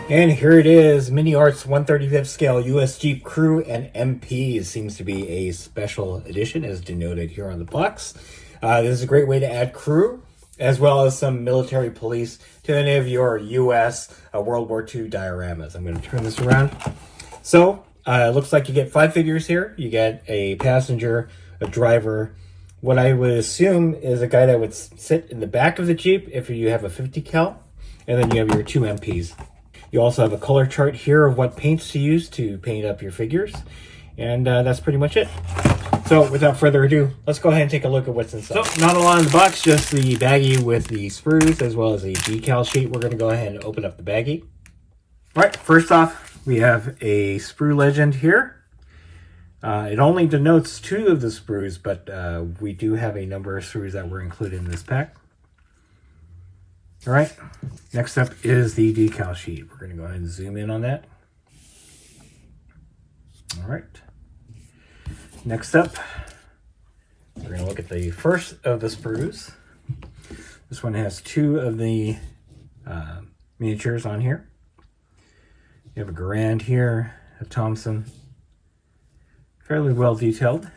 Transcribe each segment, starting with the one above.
And here it is, MiniArt's 1/35th scale US Jeep Crew and MP. It seems to be a special edition as denoted here on the box. This is a great way to add crew as well as some military police to any of your US World War II dioramas. I'm going to turn this around. So it looks like you get 5 figures here. You get a passenger, a driver, what I would assume is a guy that would sit in the back of the Jeep if you have a 50 cal, and then you have your 2 MPs. You also have a color chart here of what paints to use to paint up your figures. And that's pretty much it. So without further ado, let's go ahead and take a look at what's inside. So not a lot in the box, just the baggie with the sprues as well as a decal sheet. We're going to go ahead and open up the baggie. All right, first off, we have a sprue legend here. It only denotes 2 of the sprues, but we do have a number of sprues that were included in this pack. All right, next up is the decal sheet. We're going to go ahead and zoom in on that. All right. Next up, we're going to look at the first of the sprues. This one has 2 of the miniatures on here. You have a Garand here, a Thompson. Fairly well detailed.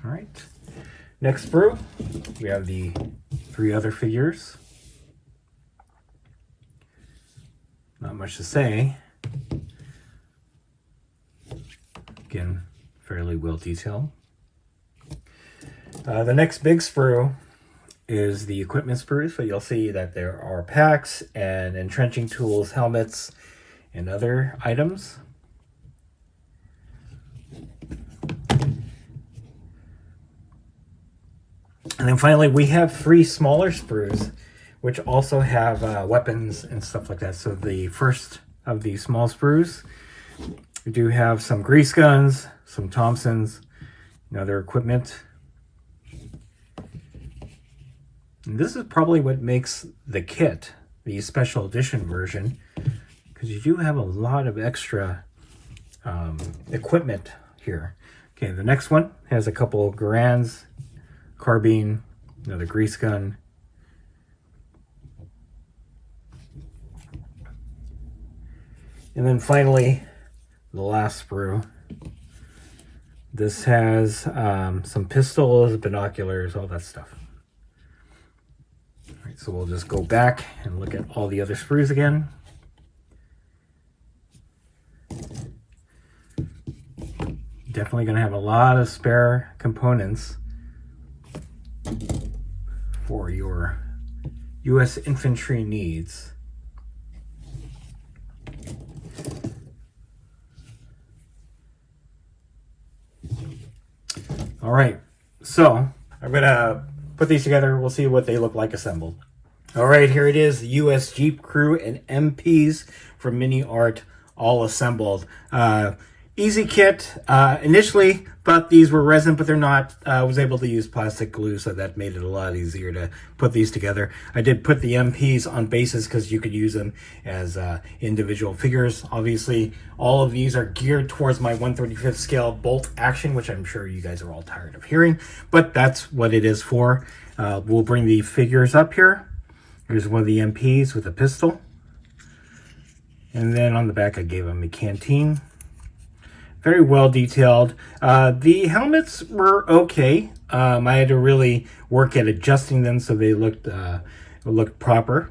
All right, next sprue, we have the 3 other figures. Not much to say. Again, fairly well detailed. The next big sprue is the equipment sprues, so you'll see that there are packs and entrenching tools, helmets, and other items. And then finally, we have 3 smaller sprues, which also have weapons and stuff like that. So the first of the small sprues, we do have some grease guns, some Thompsons, and other equipment. And this is probably what makes the kit, the special edition version, because you do have a lot of extra equipment here. Okay, the next one has a couple of Garands, carbine, another grease gun. And then finally, the last sprue. This has some pistols, binoculars, all that stuff. All right, so we'll just go back and look at all the other sprues again. Definitely going to have a lot of spare components for your U.S. infantry needs. All right, so I'm gonna put these together. We'll see what they look like assembled. All right, here it is, the US Jeep Crew and MPs from MiniArt all assembled. Easy kit. Initially thought these were resin, but they're not. I was able to use plastic glue, so that made it a lot easier to put these together. I did put the MPs on bases because you could use them as individual figures. Obviously, all of these are geared towards my 1/35th scale bolt action, which I'm sure you guys are all tired of hearing, but that's what it is for. We'll bring the figures up here. Here's one of the MPs with a pistol. And then on the back, I gave them a canteen. Very well detailed. The helmets were okay. I had to really work at adjusting them so they looked proper.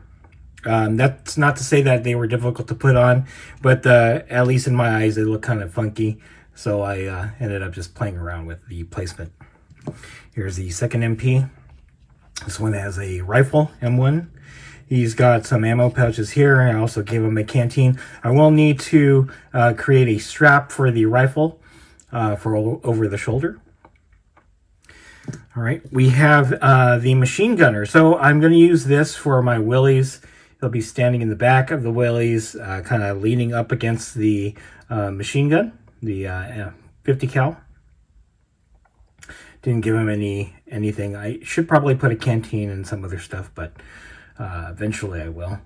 That's not to say that they were difficult to put on, but at least in my eyes, they look kind of funky. So I ended up just playing around with the placement. Here's the second MP. This one has a rifle, M1. He's got some ammo pouches here. I also gave him a canteen. I will need to create a strap for the rifle for over the shoulder. All right, we have the machine gunner. So I'm going to use this for my Willys. He'll be standing in the back of the Willys, kind of leaning up against the machine gun, the 50 cal. Didn't give him anything. I should probably put a canteen and some other stuff, but eventually I will.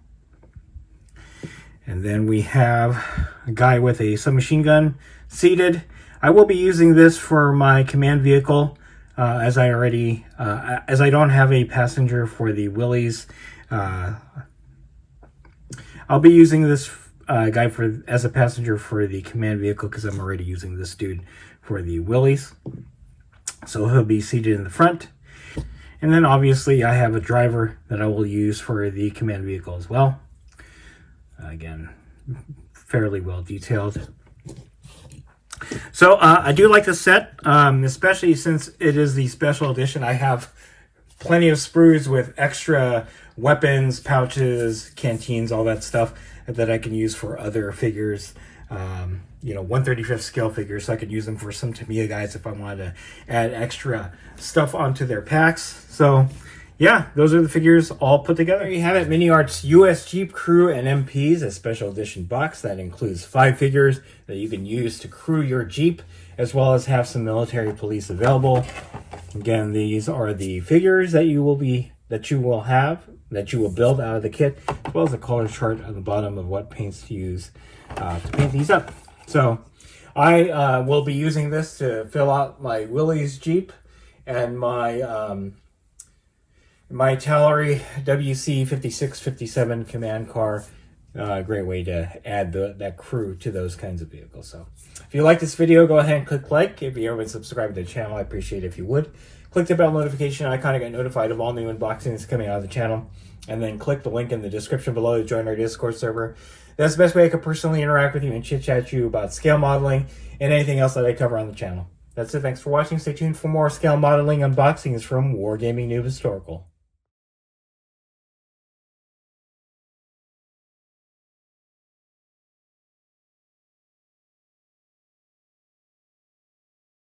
And then we have a guy with a submachine gun seated. I will be using this for my command vehicle. as I don't have a passenger for the Willys, I'll be using this guy as a passenger for the command vehicle because I'm already using this dude for the Willys. So he'll be seated in the front. And then obviously I have a driver that I will use for the command vehicle as well. Again, fairly well detailed. So I do like this set, especially since it is the special edition. I have plenty of sprues with extra weapons, pouches, canteens, all that stuff that I can use for other figures. 1/35 scale figures, so I could use them for some Tamiya guys if I wanted to add extra stuff onto their packs. So yeah, those are the figures all put together. There you have it, MiniArt's US Jeep Crew and MPs, a special edition box that includes 5 figures that you can use to crew your Jeep, as well as have some military police available. Again, these are the figures that you will build out of the kit, as well as a color chart on the bottom of what paints to use to paint these up. So I will be using this to fill out my Willys Jeep and my my Tallery WC5657 command car. Great way to add that crew to those kinds of vehicles. So if you like this video, go ahead and click like. If you haven't subscribed to the channel, I appreciate it if you would. Click the bell notification icon to get notified of all new unboxings coming out of the channel. And then click the link in the description below to join our Discord server. That's the best way I could personally interact with you and chit-chat you about scale modeling and anything else that I cover on the channel. That's it. Thanks for watching. Stay tuned for more scale modeling unboxings from Wargaming Noob Historical.